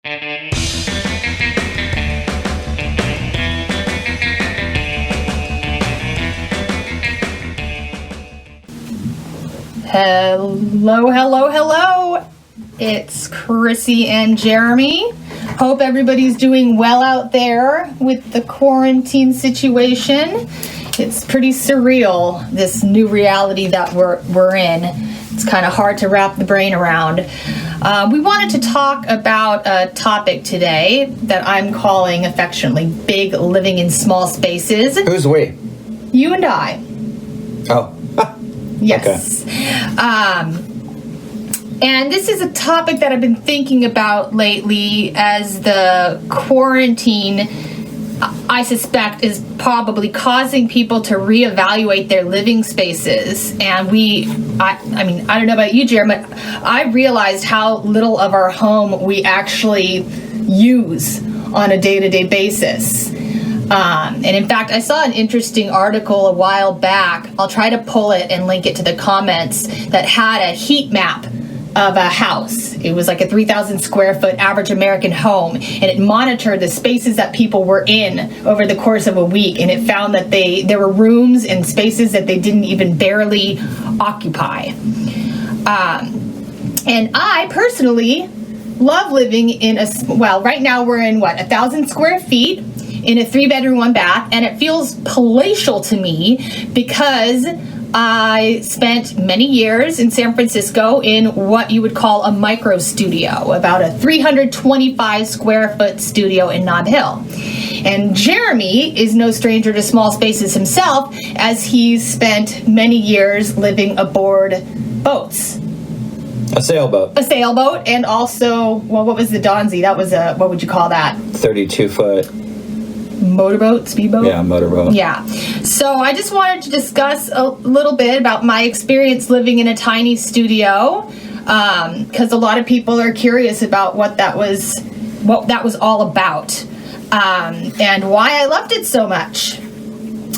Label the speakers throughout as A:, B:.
A: Hello, hello, hello. It's Chrissy and Jeremy. Hope everybody's doing well out there with the quarantine situation. It's pretty surreal, this new reality that we're in. It's kind of hard to wrap the brain around. We wanted to talk about a topic today that I'm calling affectionately big living in small spaces.
B: Who's we?
A: You and I.
B: Oh.
A: Yes. Okay. And this is a topic that I've been thinking about lately, as the quarantine, I suspect, is probably causing people to reevaluate their living spaces. And I mean, I don't know about you, Jeremy, but I realized how little of our home we actually use on a day-to-day basis. And in fact, I saw an interesting article a while back. I'll try to pull it and link it to the comments, that had a heat map of a house. It was like a 3,000 square foot average American home, and it monitored the spaces that people were in over the course of a week, and it found that there were rooms and spaces that they didn't even barely occupy. And I personally love living in right now we're in 1,000 square feet in a 3-bedroom, 1-bath, and it feels palatial to me because I spent many years in San Francisco in what you would call a micro studio, about a 325 square foot studio in Nob Hill. And Jeremy is no stranger to small spaces himself, as he's spent many years living aboard boats.
B: A sailboat. A
A: sailboat, and also, what was the Donzi? That was what would you call that?
B: 32-foot.
A: Motorboat, speedboat?
B: Yeah, motorboat.
A: Yeah. So I just wanted to discuss a little bit about my experience living in a tiny studio, because a lot of people are curious about what that was all about, and why I loved it so much.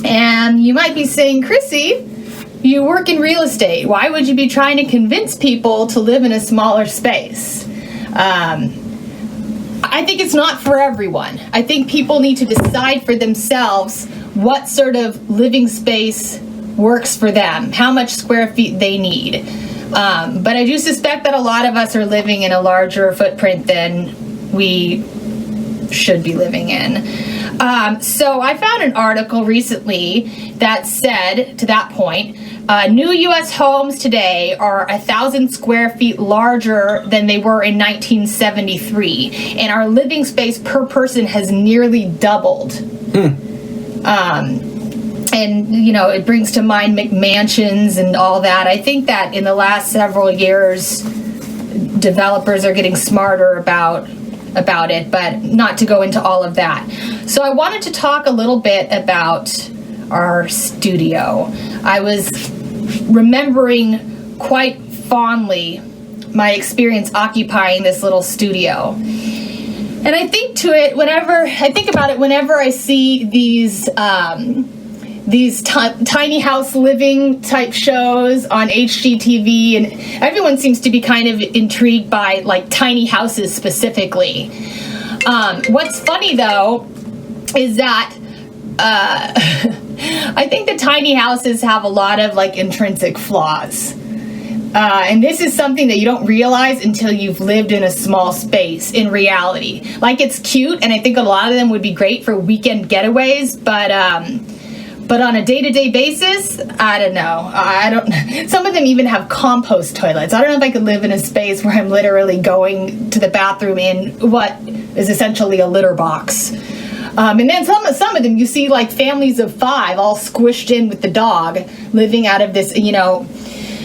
A: And you might be saying, Chrissy, you work in real estate. Why would you be trying to convince people to live in a smaller space? I think it's not for everyone. I think people need to decide for themselves what sort of living space works for them, how much square feet they need. But I do suspect that a lot of us are living in a larger footprint than we should be living in. So I found an article recently that said, to that point, new U.S. homes today are 1,000 square feet larger than they were in 1973, and our living space per person has nearly doubled. And, you know, it brings to mind McMansions and all that. I think that in the last several years, developers are getting smarter about it, but not to go into all of that. So I wanted to talk a little bit about our studio. I was remembering quite fondly my experience occupying this little studio. And I think about it whenever I see these tiny house living type shows on HGTV, and everyone seems to be kind of intrigued by like tiny houses specifically. What's funny though is that I think the tiny houses have a lot of like intrinsic flaws. And this is something that you don't realize until you've lived in a small space in reality. Like, it's cute, and I think a lot of them would be great for weekend getaways, but on a day-to-day basis, I don't know. Some of them even have compost toilets. I don't know if I could live in a space where I'm literally going to the bathroom in what is essentially a litter box. And then some of them, you see like families of 5 all squished in with the dog, living out of this, you know,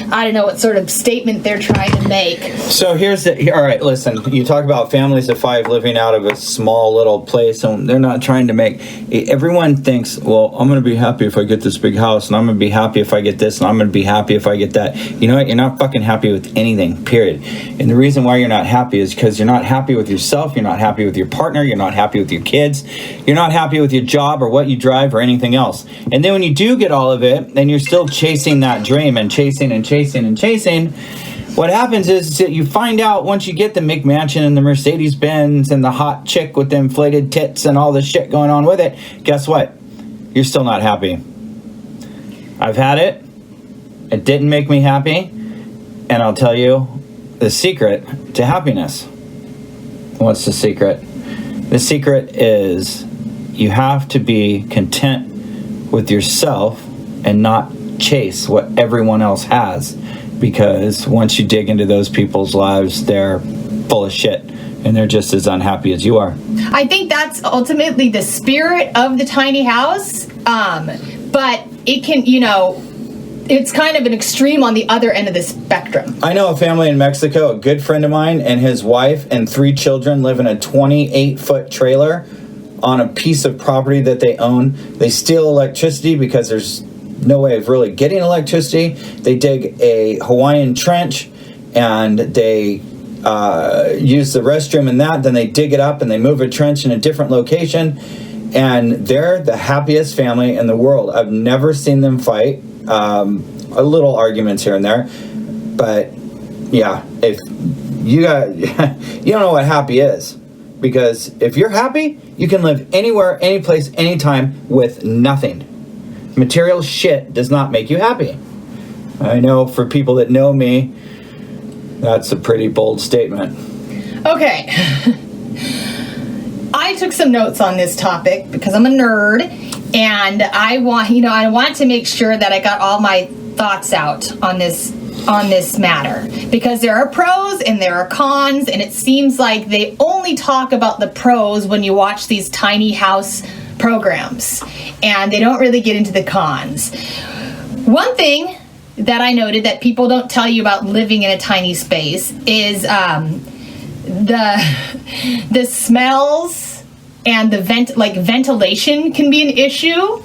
A: I don't know what sort of statement they're trying to make.
B: So all right, listen, you talk about families of 5 living out of a small little place, and they're not trying to make, everyone thinks, well, I'm going to be happy if I get this big house, and I'm going to be happy if I get this, and I'm going to be happy if I get that. You know what? You're not fucking happy with anything, period. And the reason why you're not happy is because you're not happy with yourself, you're not happy with your partner, you're not happy with your kids, you're not happy with your job or what you drive or anything else. And then when you do get all of it, then you're still chasing that dream and chasing, What happens is that you find out once you get the McMansion and the Mercedes-Benz and the hot chick with the inflated tits and all the shit going on with it, guess what? You're still not happy. I've had it. It didn't make me happy. And I'll tell you the secret to happiness. What's the secret? The secret is you have to be content with yourself and not chase what everyone else has. Because once you dig into those people's lives, they're full of shit and they're just as unhappy as you are.
A: I think that's ultimately the spirit of the tiny house. But it can, it's kind of an extreme on the other end of the spectrum.
B: I know a family in Mexico, a good friend of mine and his wife and 3 children live in a 28-foot trailer on a piece of property that they own. They steal electricity because there's no way of really getting electricity. They dig a Hawaiian trench and they use the restroom in that. Then they dig it up and they move a trench in a different location. And they're the happiest family in the world. I've never seen them fight. A little arguments here and there. But yeah, if you don't know what happy is. Because if you're happy, you can live anywhere, any place, anytime with nothing. Material shit does not make you happy. I know for people that know me, that's a pretty bold statement.
A: Okay. I took some notes on this topic because I'm a nerd and I want to make sure that I got all my thoughts out on this matter, because there are pros and there are cons, and it seems like they only talk about the pros when you watch these tiny house programs, and they don't really get into the cons. One thing that I noted that people don't tell you about living in a tiny space is the smells and the ventilation can be an issue.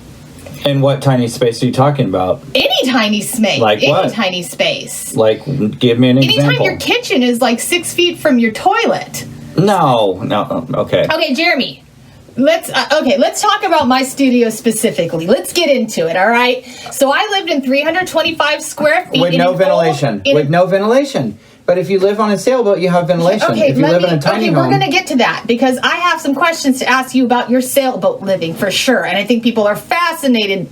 B: And what tiny space are you talking about?
A: Any tiny space.
B: Like what?
A: Any tiny space.
B: Like, give me an example.
A: Anytime your kitchen is like 6 feet from your toilet.
B: No, okay.
A: Okay, Jeremy. Let's talk about my studio specifically. Let's get into it, all right? So I lived in 325 square feet.
B: With no ventilation. No ventilation. But if you live on a sailboat, you have ventilation.
A: Okay,
B: if you live in a tiny home...
A: we're going to get to that, because I have some questions to ask you about your sailboat living, for sure. And I think people are fascinated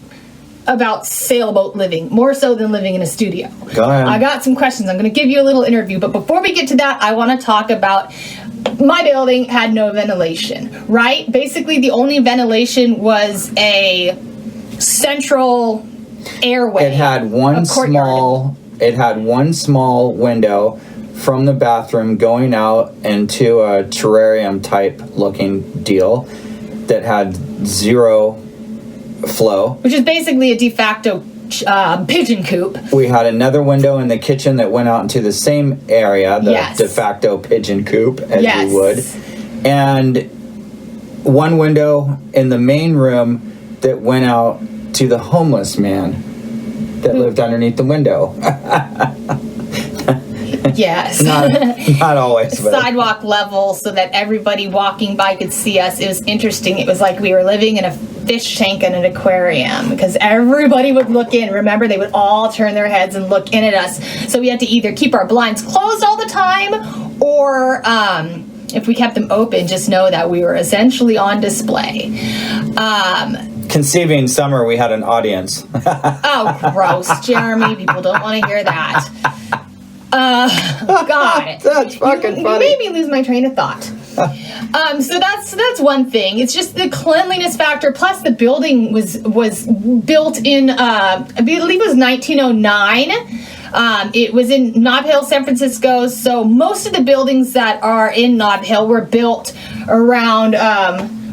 A: about sailboat living, more so than living in a studio.
B: Go ahead.
A: I got some questions. I'm going to give you a little interview. But before we get to that, I want to talk about... My building had no ventilation, right? Basically, the only ventilation was a central airway.
B: It had one small window from the bathroom going out into a terrarium type looking deal that had zero flow.
A: Which is basically a de facto pigeon coop.
B: We had another window in the kitchen that went out into the same area, the de facto pigeon coop, as you would. And one window in the main room that went out to the homeless man that lived underneath the window.
A: Yes.
B: Not always. But.
A: Sidewalk level so that everybody walking by could see us. It was interesting. It was like we were living in a fish tank in an aquarium, because everybody would look in. Remember, they would all turn their heads and look in at us. So we had to either keep our blinds closed all the time, or if we kept them open, just know that we were essentially on display.
B: Conceiving summer, we had an audience.
A: Oh, gross, Jeremy. People don't want to hear that. God.
B: That's fucking funny.
A: You made me lose my train of thought. So that's one thing. It's just the cleanliness factor. Plus, the building was built in, I believe it was 1909. It was in Nob Hill, San Francisco. So most of the buildings that are in Nob Hill were built around...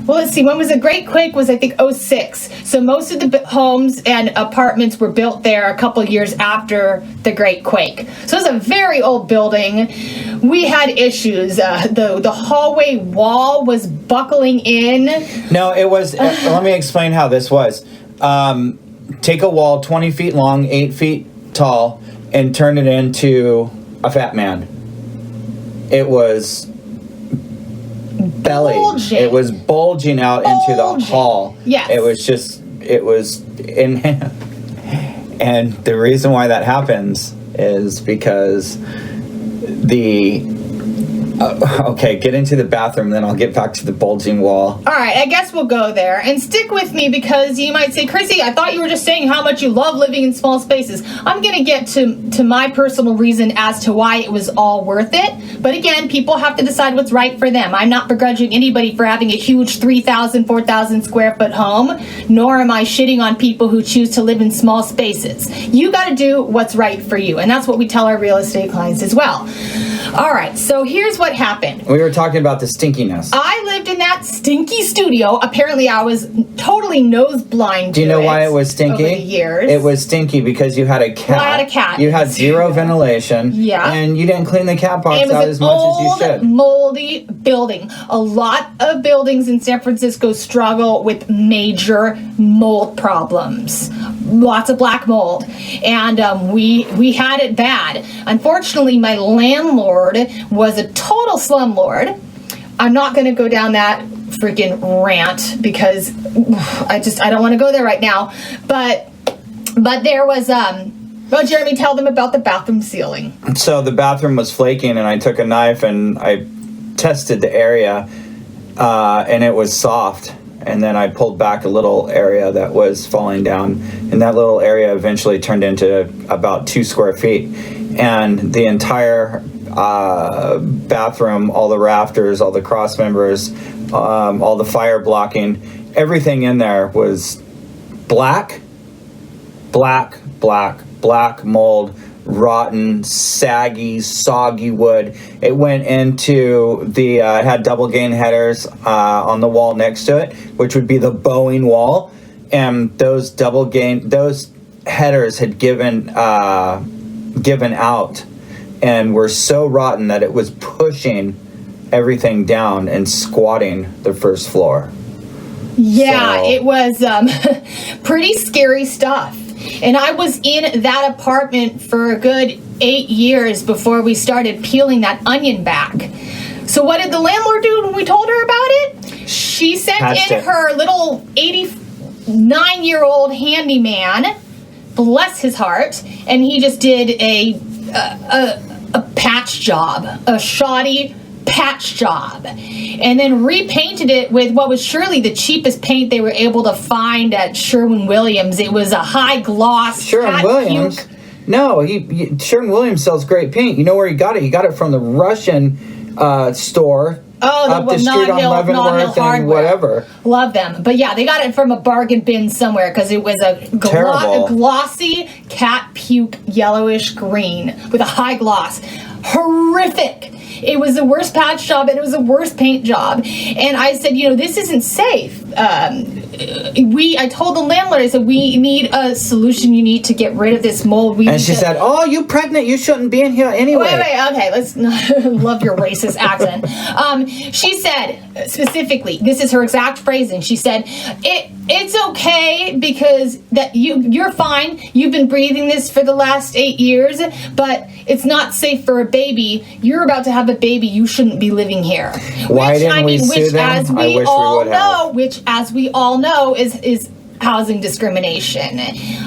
A: well, let's see. When was the Great Quake? Was, I think, 06. So most of the homes and apartments were built there a couple years after the Great Quake. So it's a very old building. We had issues. The hallway wall was buckling in. No,
B: it was... let me explain how this was. Take a wall 20 feet long, 8 feet tall, and turn it into a fat man. It was... belly.
A: Bulging.
B: It was bulging out into the hall.
A: Yes.
B: It was in. And the reason why that happens is because Okay, get into the bathroom, then I'll get back to the bulging wall.
A: All right, I guess we'll go there. And stick with me because you might say, Chrissy, I thought you were just saying how much you love living in small spaces. I'm going to get to my personal reason as to why it was all worth it. But again, people have to decide what's right for them. I'm not begrudging anybody for having a huge 3,000, 4,000 square foot home, nor am I shitting on people who choose to live in small spaces. You got to do what's right for you. And that's what we tell our real estate clients as well. All right, so here's what happened.
B: We were talking about the stinkiness.
A: I lived in that stinky studio. Apparently, I was totally nose blind to
B: Do you know why it was stinky?
A: Over the years.
B: It was stinky because you had a cat.
A: Well, I had a cat.
B: You had zero ventilation.
A: Yeah.
B: And you didn't clean the cat box out as much as you should.
A: Moldy building. A lot of buildings in San Francisco struggle with major mold problems. Lots of black mold. And we had it bad. Unfortunately, my landlord was a total slumlord. I'm not going to go down that freaking rant because I don't want to go there right now. But there was well, Jeremy, tell them about the bathroom ceiling.
B: So the bathroom was flaking, and I took a knife and I tested the area, and it was soft. And then I pulled back a little area that was falling down, and that little area eventually turned into about 2 square feet. And the entire bathroom, all the rafters, all the cross members, all the fire blocking, everything in there was black mold, rotten, saggy, soggy wood. It went into the it had double gain headers on the wall next to it, which would be the bowing wall, and those headers had given out and were so rotten that it was pushing everything down and squatting the first floor.
A: Yeah, so. It was pretty scary stuff. And I was in that apartment for a good 8 years before we started peeling that onion back. So what did the landlord do when we told her about it? She sent in her little 89-year-old handyman, bless his heart, and he just did a patch job, a shoddy patch job, and then repainted it with what was surely the cheapest paint they were able to find at Sherwin-Williams. It was a high gloss.
B: Sherwin-Williams? No, Sherwin-Williams sells great paint. You know where he got it? He got it from the Russian store. Up the street on Leavenworth and whatever.
A: Love them. But yeah, they got it from a bargain bin somewhere because it was a glossy cat puke yellowish green with a high gloss. Horrific. It was the worst patch job and it was the worst paint job. And I said, this isn't safe. I told the landlord, I said, we need a solution. You need to get rid of this mold.
B: And she said, oh, you pregnant? You shouldn't be in here anyway.
A: Wait, okay, let's love your racist accent. She said, specifically, this is her exact phrasing. She said, it's okay because that you're fine. You've been breathing this for the last 8 years, but it's not safe for a baby. You're about to have a baby. You shouldn't be living here.
B: Why didn't we sue them?
A: As we all know, which, as we all know, is housing discrimination.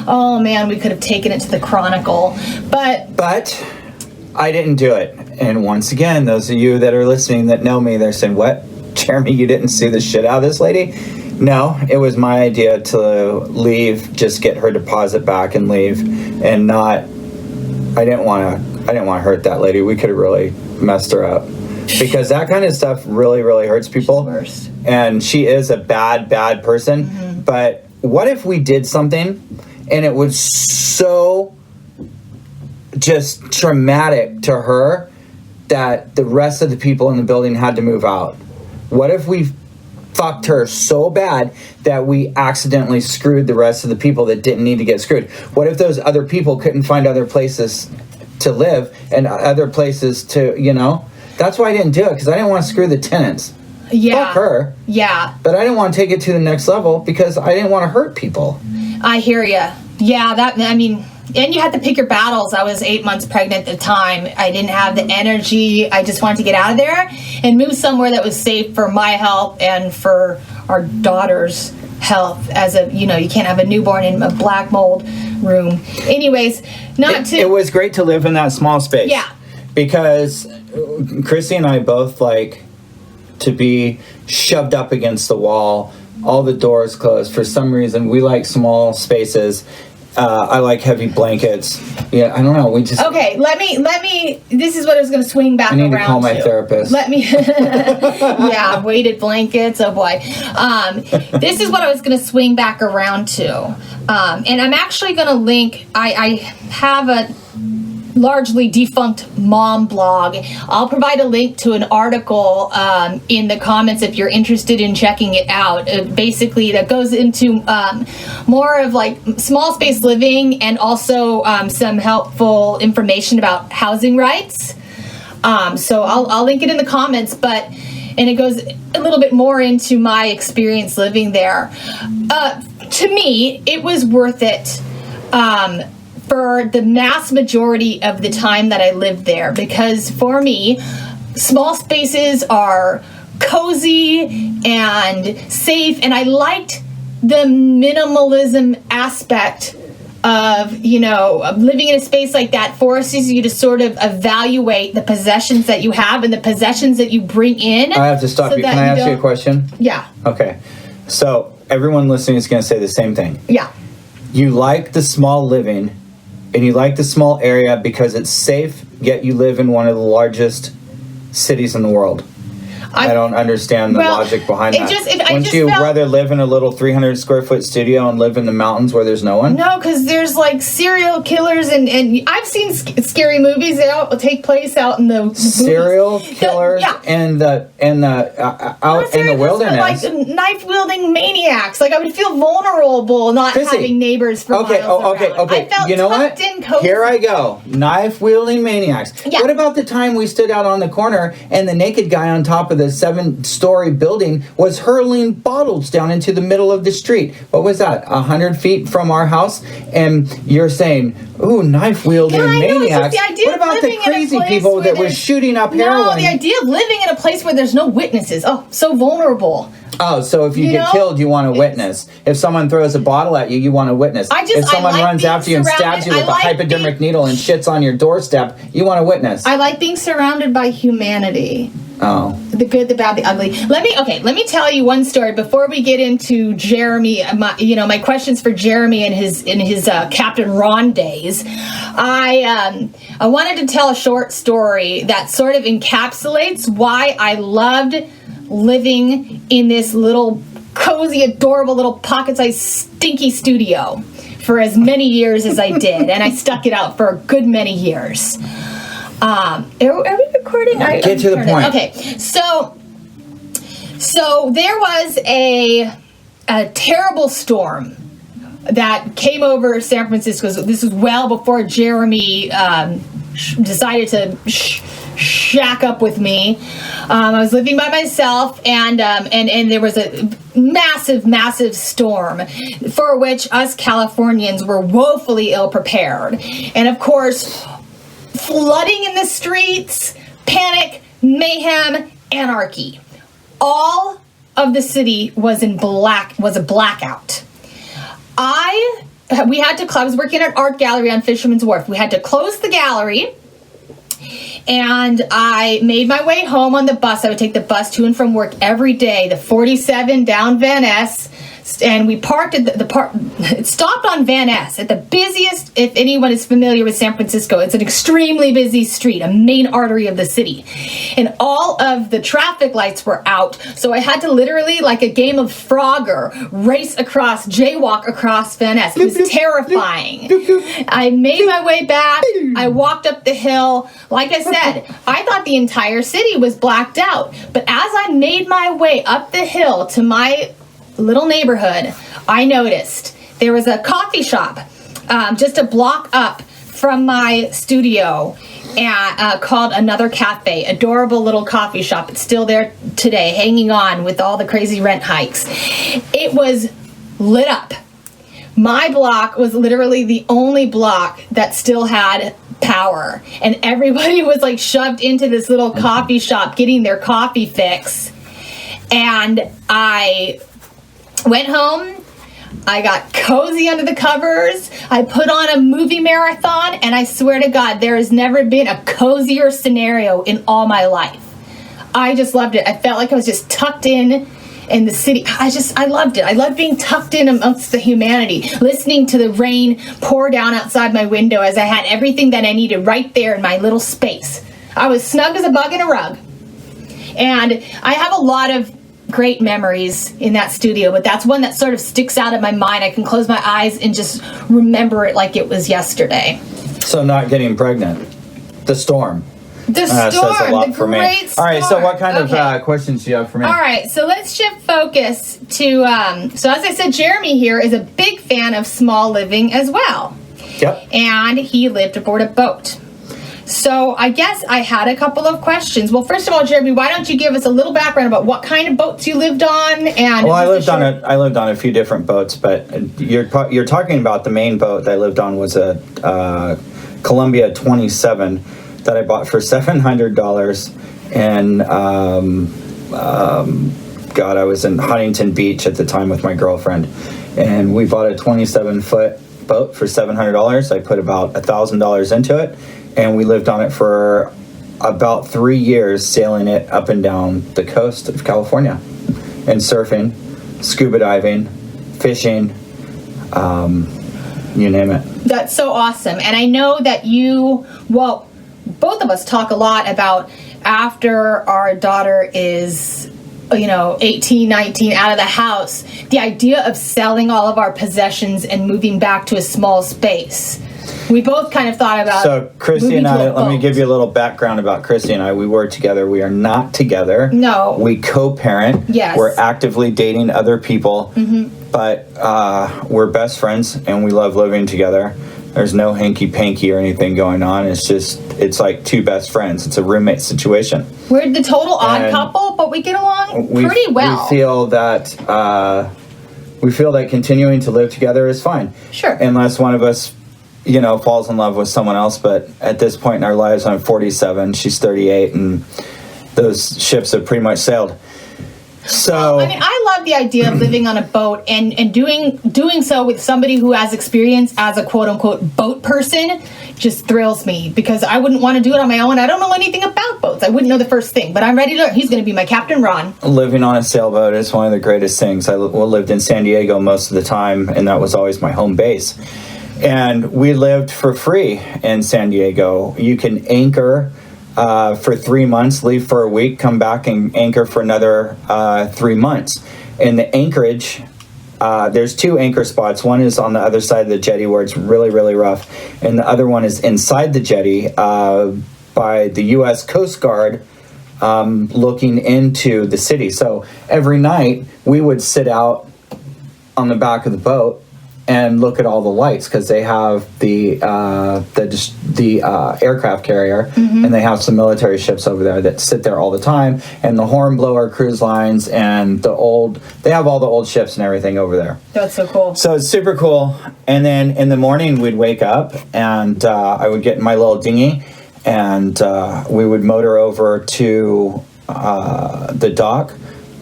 A: Oh man, we could have taken it to the Chronicle, but
B: I didn't do it. And once again, those of you that are listening that know me, they're saying, "What, Jeremy? You didn't sue the shit out of this lady?" No, it was my idea to leave, just get her deposit back and leave, and not. I didn't want to hurt that lady. We could have really messed her up. Because that kind of stuff really, really hurts people.
A: She's worst.
B: And she is a bad person. Mm-hmm. But what if we did something and it was so just traumatic to her that the rest of the people in the building had to move out? What if we fucked her so bad that we accidentally screwed the rest of the people that didn't need to get screwed? What if those other people couldn't find other places to live and other places to, That's why I didn't do it, because I didn't want to screw the tenants.
A: Yeah.
B: Fuck her.
A: Yeah.
B: But I didn't want to take it to the next level because I didn't want to hurt people.
A: I hear you. Yeah, and you had to pick your battles. I was 8 months pregnant at the time. I didn't have the energy. I just wanted to get out of there and move somewhere that was safe for my health and for our daughter's health. You can't have a newborn in a black mold room. Anyways,
B: it was great to live in that small space.
A: Yeah.
B: because Chrissy and I both like to be shoved up against the wall, all the doors closed. For some reason, we like small spaces. I like heavy blankets. Yeah, I don't know. We just
A: let me. This is what I was going to swing back around.
B: I need to call my therapist.
A: Let me. Yeah, weighted blankets. Oh boy. This is what I was going to swing back around to, and I'm actually going to link. I have a largely defunct mom blog. I'll provide a link to an article in the comments if you're interested in checking it out. Basically, that goes into more of like small space living and also some helpful information about housing rights. So I'll link it in the comments, and it goes a little bit more into my experience living there. To me, it was worth it. For the mass majority of the time that I lived there, because for me, small spaces are cozy and safe, and I liked the minimalism aspect of living in a space like that. Forces you to sort of evaluate the possessions that you have and the possessions that you bring in.
B: I have to stop you. Can I ask you a question?
A: Yeah.
B: Okay. So everyone listening is going to say the same thing.
A: Yeah.
B: You like the small living, and you like the small area because it's safe, yet you live in one of the largest cities in the world. I don't understand the logic behind that. Wouldn't you rather live in a little 300 square foot studio and live in the mountains where there's no one?
A: No, because there's like serial killers, and I've seen scary movies that take place out in the
B: serial killers out in the wilderness,
A: like knife wielding maniacs. Like I would feel vulnerable not having neighbors for miles around. I felt
B: you know what?
A: in cozy.
B: Here I go. Knife wielding maniacs. Yeah. What about the time we stood out on the corner and the naked guy on top of the 7-story building was hurling bottles down into the middle of the street? What was that? 100 feet from our house? And you're saying, ooh, knife wielding maniacs. What about the crazy people that were shooting up heroin?
A: No, the idea of living in a place where there's no witnesses. Oh, so vulnerable.
B: Oh, so if you get killed, you want to witness. If someone throws a bottle at you, you want to witness. If someone runs after you and stabs you with a hypodermic needle and shits on your doorstep, you want to witness.
A: I like being surrounded by humanity.
B: Oh.
A: The good, the bad, the ugly. Let me tell you one story before we get into Jeremy. My questions for Jeremy and his Captain Ron days. I wanted to tell a short story that sort of encapsulates why I loved living in this little cozy, adorable little pocket-sized stinky studio for as many years as I did, and I stuck it out for a good many years. Are we recording?
B: Get to the point.
A: Okay, so there was a terrible storm that came over San Francisco. So this was well before Jeremy decided to shack up with me. I was living by myself, and there was a massive storm for which us Californians were woefully ill prepared, and of course, flooding in the streets, panic, mayhem, anarchy. All of the city was a blackout. I was working at an art gallery on Fisherman's Wharf. We had to close the gallery, and I made my way home on the bus. I would take the bus to and from work every day, the 47 down Van Ness, and we parked at it stopped on Van Ness at the busiest, if anyone is familiar with San Francisco, it's an extremely busy street, a main artery of the city. And all of the traffic lights were out, so I had to literally, like a game of Frogger, jaywalk across Van Ness. It was terrifying. I made my way back. I walked up the hill. Like I said, I thought the entire city was blacked out. But as I made my way up the hill to my little neighborhood, I noticed there was a coffee shop just a block up from my studio called Another Cafe. Adorable little coffee shop. It's still there today, hanging on with all the crazy rent hikes. It was lit up. My block was literally the only block that still had power, and everybody was like shoved into this little coffee shop getting their coffee fix. And I went home. I got cozy under the covers. I put on a movie marathon, and I swear to God, there has never been a cozier scenario in all my life. I just loved it. I felt like I was just tucked in the city. I loved it. I loved being tucked in amongst the humanity, listening to the rain pour down outside my window as I had everything that I needed right there in my little space. I was snug as a bug in a rug. And I have a lot of great memories in that studio, but that's one that sort of sticks out in my mind. I can close my eyes and just remember it like it was yesterday.
B: So not getting pregnant. The storm.
A: The storm,
B: says a lot
A: the
B: for me.
A: great storm.
B: All right, so what kind of questions do you have for me?
A: All right, so let's shift focus to, so as I said, Jeremy here is a big fan of small living as well.
B: Yep.
A: And he lived aboard a boat. So I guess I had a couple of questions. Well, first of all, Jeremy, why don't you give us a little background about what kind of boats you lived on? And
B: well, I lived on a few different boats, but you're talking about the main boat that I lived on was a Columbia 27 that I bought for $700, and God, I was in Huntington Beach at the time with my girlfriend, and we bought a 27-foot boat for $700. I put about $1,000 into it. And we lived on it for about 3 years, sailing it up and down the coast of California and surfing, scuba diving, fishing, you name it.
A: That's so awesome. And I know that both of us talk a lot about after our daughter is 18, 19, out of the house, the idea of selling all of our possessions and moving back to a small space. We both kind of thought about.
B: So Chrissy and I, let me give you a little background about Chrissy and I. We were together. We are not together.
A: No.
B: We co-parent.
A: Yes.
B: We're actively dating other people.
A: Mm-hmm.
B: But we're best friends and we love living together. There's no hanky-panky or anything going on. It's like two best friends. It's a roommate situation.
A: We're the total odd couple, but we get along pretty well.
B: We feel that continuing to live together is fine.
A: Sure.
B: Unless one of us falls in love with someone else. But at this point in our lives, I'm 47, she's 38, and those ships have pretty much sailed. So
A: I love the idea of living on a boat and doing so with somebody who has experience as a quote-unquote boat person just thrills me, because I wouldn't want to do it on my own. I don't know anything about boats. I wouldn't know the first thing, but I'm ready to learn. He's going to be my Captain Ron. Living
B: on a sailboat is one of the greatest things. I lived in San Diego most of the time, and that was always my home base. And we lived for free in San Diego. You can anchor for 3 months, leave for a week, come back and anchor for another 3 months. And the anchorage, there's two anchor spots. One is on the other side of the jetty where it's really, really rough. And the other one is inside the jetty by the U.S. Coast Guard looking into the city. So every night we would sit out on the back of the boat and look at all the lights, because they have the aircraft carrier, mm-hmm. and they have some military ships over there that sit there all the time, and the Hornblower cruise lines, and they have all the old ships and everything over there.
A: That's so cool.
B: So it's super cool. And then in the morning we'd wake up, and I would get in my little dinghy, and we would motor over to the dock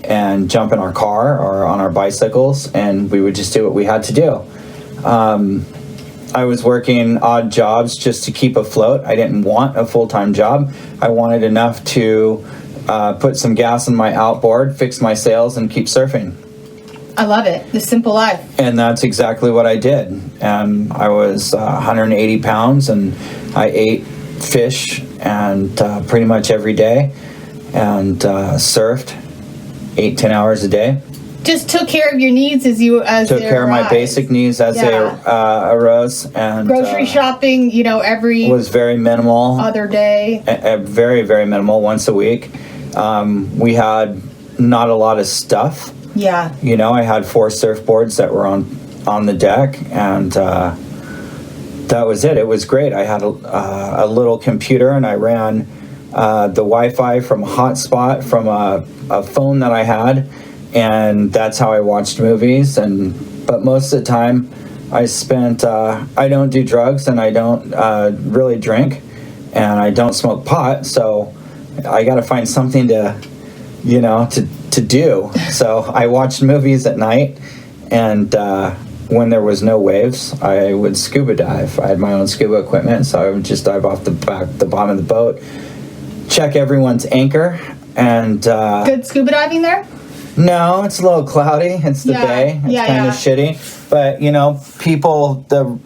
B: and jump in our car or on our bicycles, and we would just do what we had to do. I was working odd jobs just to keep afloat. I didn't want a full-time job. I wanted enough to put some gas in my outboard, fix my sails, and keep surfing.
A: I love it. The simple life.
B: And that's exactly what I did. And I was 180 pounds, and I ate fish and pretty much every day, and surfed 8-10 hours a day.
A: Just took care of your needs as
B: took care of my basic needs as they arose, and
A: grocery shopping, every
B: was very minimal.
A: Other day,
B: very, very minimal. Once a week, we had not a lot of stuff.
A: Yeah,
B: I had 4 surfboards that were on the deck, and that was it. It was great. I had a little computer, and I ran the Wi-Fi from a hotspot from a phone that I had. And that's how I watched movies. But most of the time, I spent. I don't do drugs, and I don't really drink, and I don't smoke pot. So I got to find something to do. So I watched movies at night, And when there was no waves, I would scuba dive. I had my own scuba equipment, so I would just dive off the bottom of the boat, check everyone's anchor, and
A: good scuba diving there?
B: No, it's a little cloudy. It's the bay. It's kind of shitty. But people, the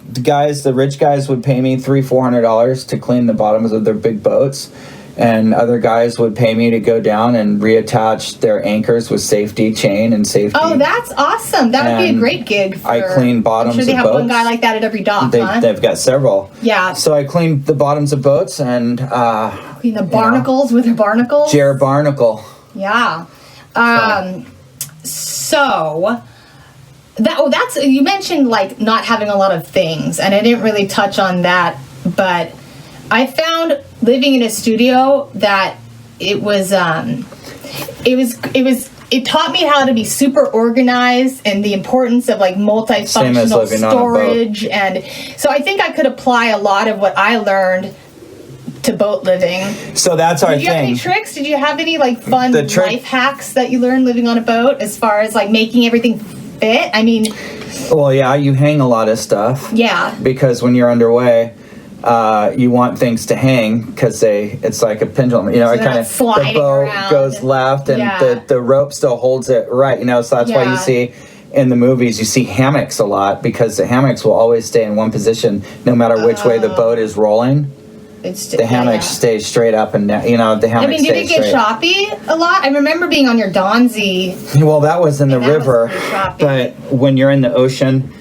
B: rich guys would pay me $300-$400 to clean the bottoms of their big boats, and other guys would pay me to go down and reattach their anchors with safety chain and safety.
A: Oh, that's awesome! That would be a great gig.
B: I clean bottoms of boats. I'm sure they have one
A: guy like that at every dock.
B: They've got several.
A: Yeah.
B: So I clean the bottoms of boats and
A: clean the barnacles with the barnacles.
B: Jer Barnacle.
A: Yeah. So that's you mentioned like not having a lot of things, and I didn't really touch on that, but I found living in a studio that it taught me how to be super organized and the importance of like multifunctional storage, and so I think I could apply a lot of what I learned to boat living.
B: So that's our thing.
A: Did you have any tricks? Did you have any like fun life hacks that you learned living on a boat as far as like making everything fit? I mean,
B: well, yeah, you hang a lot of stuff.
A: Yeah.
B: Because when you're underway, you want things to hang because it's like a pendulum. So it kind of the boat goes left and the rope still holds it right. So that's why you see in the movies you see hammocks a lot, because the hammocks will always stay in one position no matter which way the boat is rolling. The hammock stays straight up and down. The hammock.
A: Did it get choppy a lot? I remember being on your Donzi.
B: Well, that was in the river, but when you're in the ocean,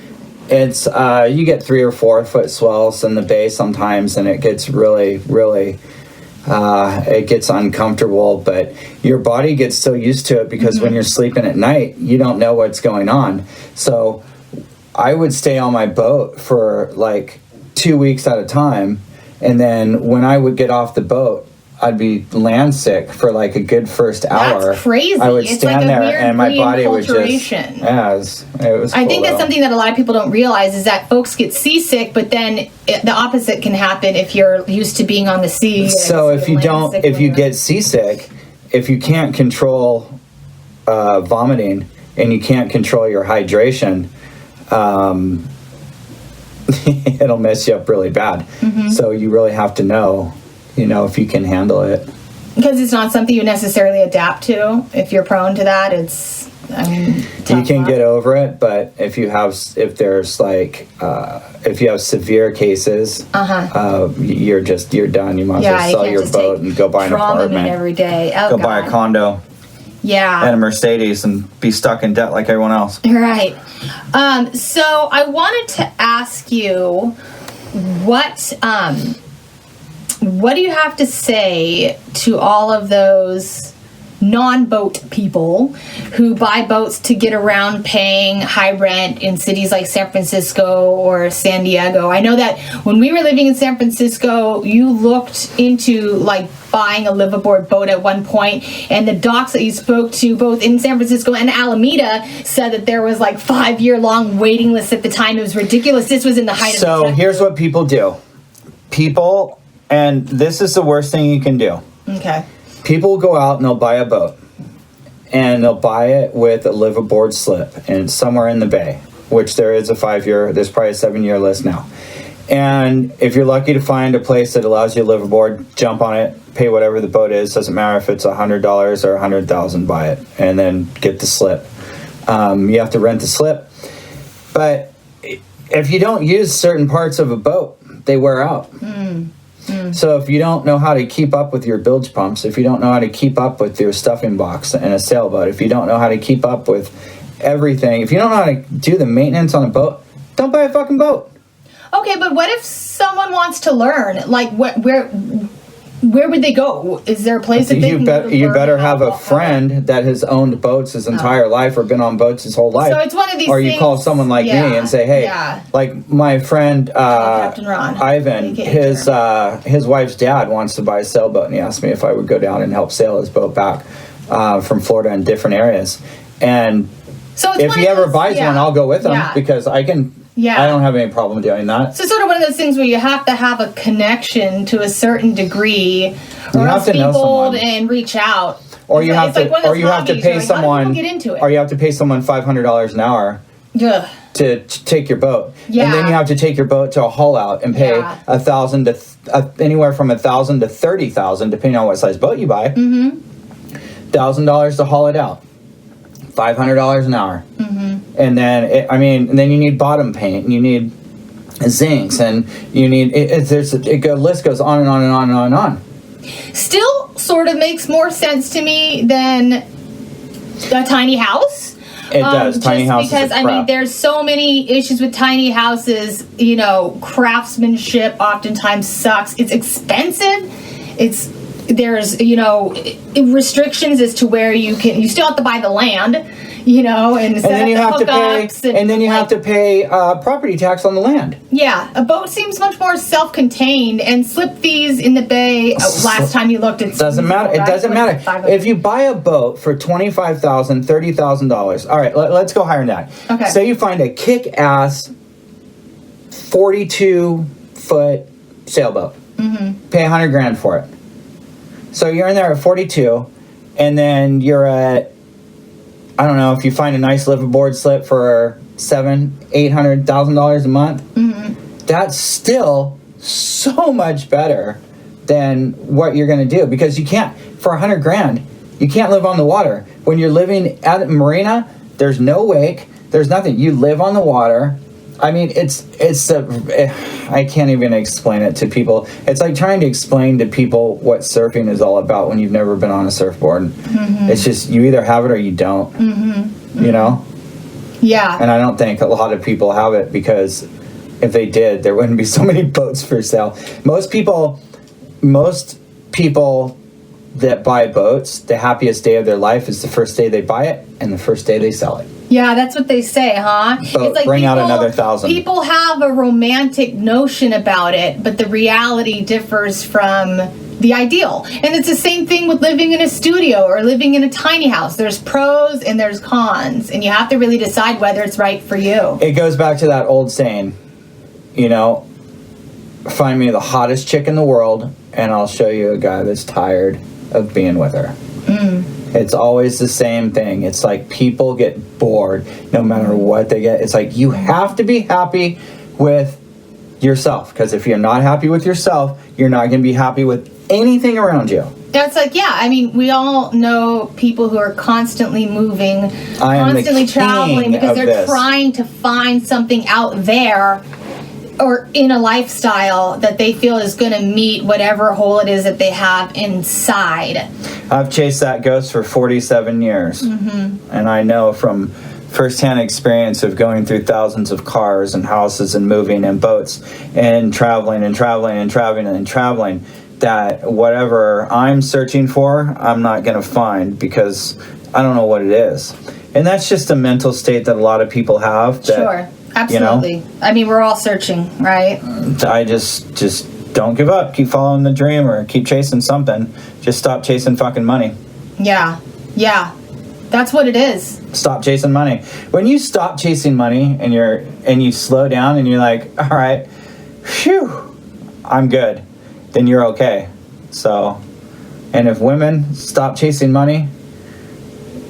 B: it's you get 3 or 4 foot swells in the bay sometimes, and it gets really, really, it gets uncomfortable. But your body gets so used to it because when you're sleeping at night, you don't know what's going on. So I would stay on my boat for like 2 weeks at a time. And then when I would get off the boat, I'd be land sick for like a good first hour.
A: That's crazy.
B: I would stand there and my body would just...
A: Yeah,
B: it was
A: I think that's something that a lot of people don't realize is that folks get seasick, but then the opposite can happen if you're used to being on the sea.
B: So if you get seasick, if you can't control vomiting and you can't control your hydration, it'll mess you up really bad. So you really have to know, if you can handle it.
A: Because it's not something you necessarily adapt to. If you're prone to that,
B: you can get over it. But if you have severe cases, you're done. You might as well sell your boat and go buy an apartment
A: every day.
B: Go buy a condo.
A: Yeah.
B: And a Mercedes and be stuck in debt like everyone else.
A: Right. So I wanted to ask you what do you have to say to all of those non-boat people who buy boats to get around paying high rent in cities like San Francisco or San Diego? I know that when we were living in San Francisco, you looked into like buying a liveaboard boat at one point, and the docks that you spoke to both in San Francisco and Alameda said that there was like 5-year-long waiting lists at the time. It was ridiculous. This was in the height of the
B: So here's what people do. And this is the worst thing you can do. Okay. People go out and they'll buy a boat, and they'll buy it with a liveaboard slip and somewhere in the bay, which there is there's probably a 7-year list now. And if you're lucky to find a place that allows you to live aboard, jump on it, pay whatever the boat is. Doesn't matter if it's $100 or $100,000, buy it, and then get the slip. You have to rent the slip. But if you don't use certain parts of a boat, they wear out. So if you don't know how to keep up with your bilge pumps, if you don't know how to keep up with your stuffing box in a sailboat, if you don't know how to keep up with everything, if you don't know how to do the maintenance on a boat, don't buy a fucking boat.
A: Okay, but what if someone wants to learn? Like, where would they go? Is there a place that they can go to
B: You better have a friend that has owned boats his entire life or been on boats his whole life.
A: So it's one of these
B: Or you call someone like me and say, hey, like my friend
A: Captain Ron.
B: Ivan, his wife's dad wants to buy a sailboat, and he asked me if I would go down and help sail his boat back from Florida in different areas. And so if he ever buys one, I'll go with him because I can... I don't have any problem doing that.
A: So it's sort of one of those things where you have to have a connection to a certain degree, or else be bold and reach out.
B: Or you have to pay someone.
A: Get into it.
B: Or you have to pay someone $500 an hour
A: Ugh.
B: to take your boat.
A: Yeah.
B: And then you have to take your boat to a haul out and pay $1,000 to anywhere from $1,000 to $30,000, depending on what size boat you buy. $1,000 to haul it out. $500 an hour. And then then you need bottom paint, and you need zincs, and you need the list goes on and on and on and on and on.
A: Still sort of makes more sense to me than a tiny house.
B: It does. Tiny houses
A: because
B: are crap.
A: there's so many issues with tiny houses. Craftsmanship oftentimes sucks. It's expensive. There's restrictions as to where you still have to buy the land, and then you have
B: to pay property tax on the land.
A: Yeah, a boat seems much more self-contained, and slip fees in the bay. Last time you looked, it
B: doesn't matter. It doesn't matter if you buy a boat for $25,000, $30,000. All right, let's go higher than that.
A: Okay.
B: Say you find a kick-ass 42-foot sailboat. Pay $100,000 for it. So you're in there at 42, and then you're at, I don't know, if you find a nice liveaboard slip for $700,000-$800,000 a month, that's still so much better than what you're going to do, because you can't, for $100,000, you can't live on the water. When you're living at a marina, there's no wake, there's nothing. You live on the water. I mean, I can't even explain it to people. It's like trying to explain to people what surfing is all about when you've never been on a surfboard. It's just, you either have it or you don't,
A: Yeah.
B: And I don't think a lot of people have it, because if they did, there wouldn't be so many boats for sale. Most people that buy boats, the happiest day of their life is the first day they buy it and the first day they sell it.
A: Yeah, that's what they say, huh?
B: But it's like out another 1,000.
A: People have a romantic notion about it, but the reality differs from the ideal. And it's the same thing with living in a studio or living in a tiny house. There's pros and there's cons, and you have to really decide whether it's right for you.
B: It goes back to that old saying, find me the hottest chick in the world, and I'll show you a guy that's tired of being with her. It's always the same thing. It's like people get bored no matter what they get. It's like you have to be happy with yourself, because if you're not happy with yourself, you're not going to be happy with anything around you.
A: That's like, we all know people who are constantly moving, constantly traveling, because they're trying to find something out there or in a lifestyle that they feel is going to meet whatever hole it is that they have inside.
B: I've chased that ghost for 47 years. And I know from firsthand experience of going through thousands of cars and houses and moving and boats and traveling that whatever I'm searching for, I'm not going to find, because I don't know what it is. And that's just a mental state that a lot of people have.
A: Sure. Absolutely. We're all searching, right?
B: I just don't give up. Keep following the dream, or keep chasing something. Just stop chasing fucking money. Yeah.
A: That's what it is.
B: Stop chasing money. When you stop chasing money and you slow down and you're like, all right, phew, I'm good, then you're okay. So, and if women stop chasing money,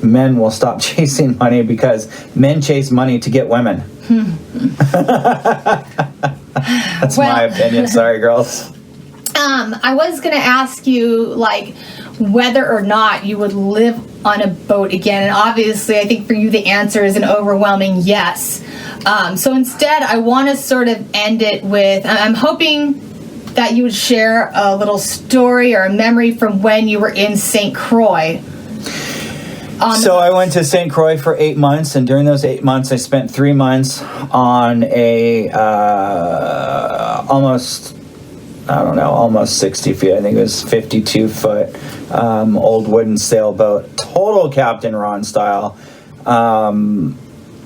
B: men will stop chasing money, because men chase money to get women. That's my opinion. Sorry, girls.
A: I was going to ask you, whether or not you would live on a boat again. And obviously, I think for you, the answer is an overwhelming yes. So instead, I want to sort of end it with, I'm hoping that you would share a little story or a memory from when you were in St. Croix.
B: So I went to St. Croix for 8 months, and during those 8 months, I spent 3 months on a almost 60 feet. I think it was 52-foot old wooden sailboat, total Captain Ron style.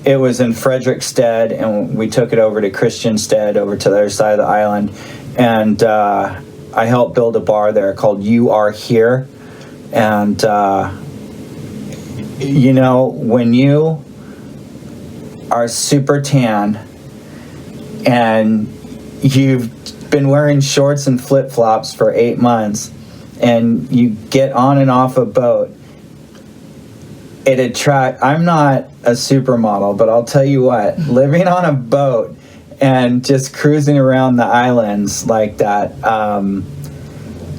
B: It was in Frederickstead, and we took it over to Christianstead, over to the other side of the island, and I helped build a bar there called You Are Here, and when you are super tan and you've been wearing shorts and flip-flops for 8 months and you get on and off a boat, I'm not a supermodel, but I'll tell you what, living on a boat and just cruising around the islands like that,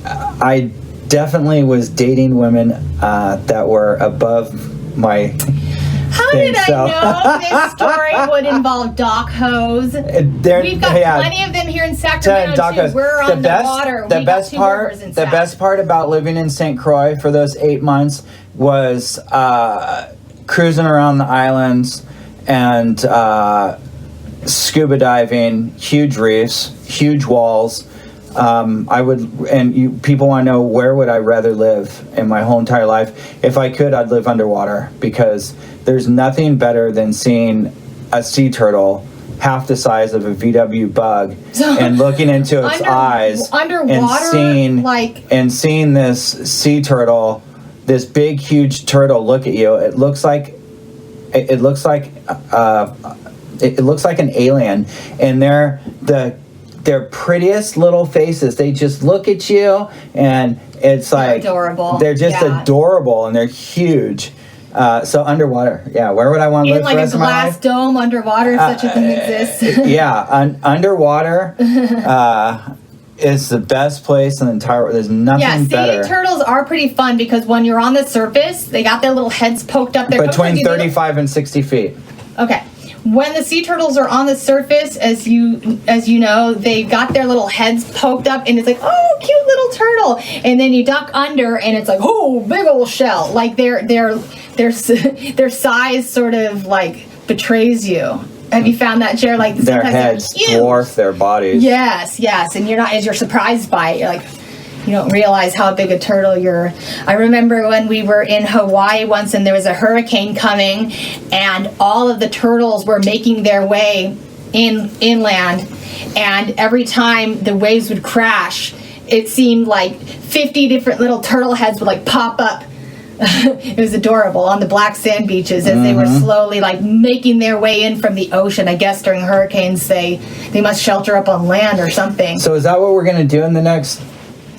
B: I definitely was dating women that were above my
A: How did I know this story would involve dock hose? We've got plenty of them here in Sacramento too. We're on the water.
B: The best part about living in St. Croix for those 8 months was cruising around the islands and scuba diving, huge reefs, huge walls. People want to know, where would I rather live in my whole entire life? If I could, I'd live underwater, because there's nothing better than seeing a sea turtle half the size of a VW bug and looking into its eyes
A: underwater,
B: and seeing this sea turtle, this big, huge turtle, look at you. It looks like an alien, and their prettiest little faces. They just look at you, and it's like
A: adorable.
B: They're just adorable, and they're huge. So underwater, where would I want to live for the rest of my life? In like a glass dome
A: underwater, if such a thing exists.
B: Underwater is the best place in the entire world. There's nothing better.
A: Sea turtles are pretty fun, because when you're on the surface, they got their little heads poked up there.
B: Between 35 and 60 feet.
A: Okay. When the sea turtles are on the surface, as you know, they got their little heads poked up, and it's like, oh, cute little turtle. And then you duck under, and it's like, oh, big old shell. Like their size sort of like betrays you. Have you found that, Jared? Like
B: their heads dwarf their bodies.
A: Yes, and you're surprised by it. You're like, you don't realize how big a turtle you're. I remember when we were in Hawaii once, and there was a hurricane coming, and all of the turtles were making their way inland, and every time the waves would crash, it seemed like 50 different little turtle heads would like pop up. It was adorable on the black sand beaches as they were slowly like making their way in from the ocean. I guess during hurricanes they must shelter up on land or something.
B: So is that what we're going to do in the next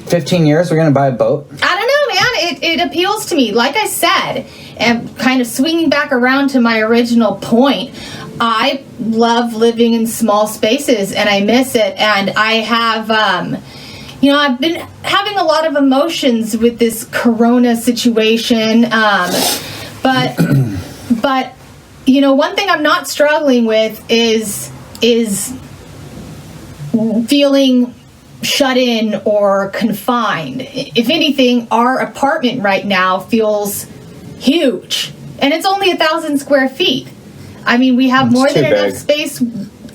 B: 15 years? We're going to buy a boat?
A: I don't know, man. It appeals to me. Like I said, and kind of swinging back around to my original point, I love living in small spaces, and I miss it. And I have, I've been having a lot of emotions with this Corona situation. But one thing I'm not struggling with is feeling shut in or confined. If anything, our apartment right now feels huge, and it's only 1,000 square feet. I mean, we have more than enough space.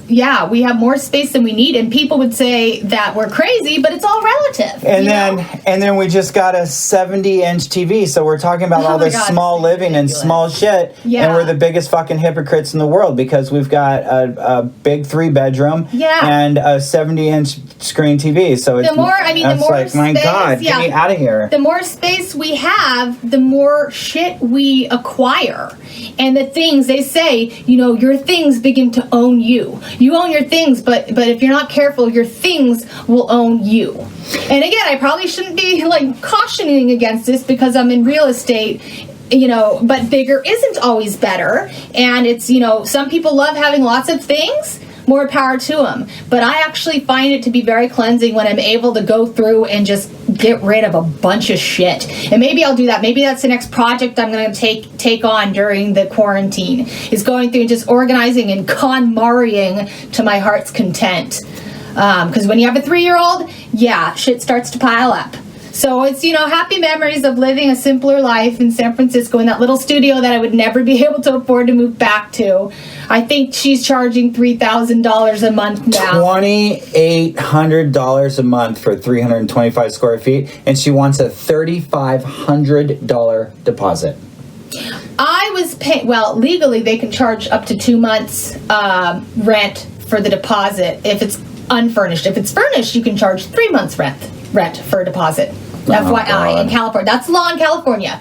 A: Yeah, we have more space than we need, and people would say that we're crazy, but it's all relative.
B: And then we just got a 70-inch TV, so we're talking about all this small living and small shit, and we're the biggest fucking hypocrites in the world, because we've got a big 3-bedroom and a 70-inch screen TV. So it's
A: my
B: space, God, get me out of here.
A: The more space we have, the more shit we acquire. And the things they say, your things begin to own you. You own your things, but if you're not careful, your things will own you. And again, I probably shouldn't be like cautioning against this, because I'm in real estate, but bigger isn't always better. And it's, some people love having lots of things. More power to them. But I actually find it to be very cleansing when I'm able to go through and just get rid of a bunch of shit. And maybe I'll do that. Maybe that's the next project I'm going to take on during the quarantine, is going through and just organizing and KonMariing to my heart's content. Because when you have a 3-year-old, shit starts to pile up. So it's, happy memories of living a simpler life in San Francisco in that little studio that I would never be able to afford to move back to. I think she's charging $3,000 a month now.
B: $2,800 a month for 325 square feet, and she wants a $3,500 deposit.
A: I was paying, legally they can charge up to 2 months rent for the deposit if it's unfurnished. If it's furnished, you can charge 3 months rent for a deposit. FYI, in California. That's law in California.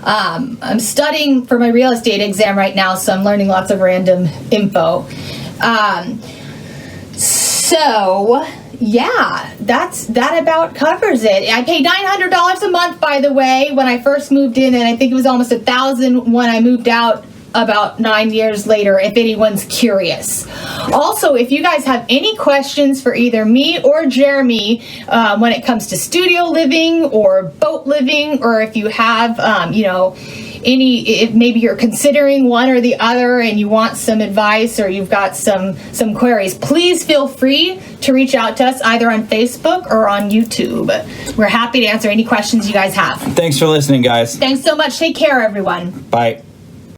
A: I'm studying for my real estate exam right now, so I'm learning lots of random info. So Yeah, that about covers it. I paid $900 a month, by the way, when I first moved in, and I think it was almost $1,000 when I moved out about 9 years later, if anyone's curious. Also, if you guys have any questions for either me or Jeremy when it comes to studio living or boat living, or if you have, if maybe you're considering one or the other and you want some advice or you've got some queries, please feel free to reach out to us either on Facebook or on YouTube. We're happy to answer any questions you guys have.
B: Thanks for listening, guys.
A: Thanks so much. Take care, everyone.
B: Bye.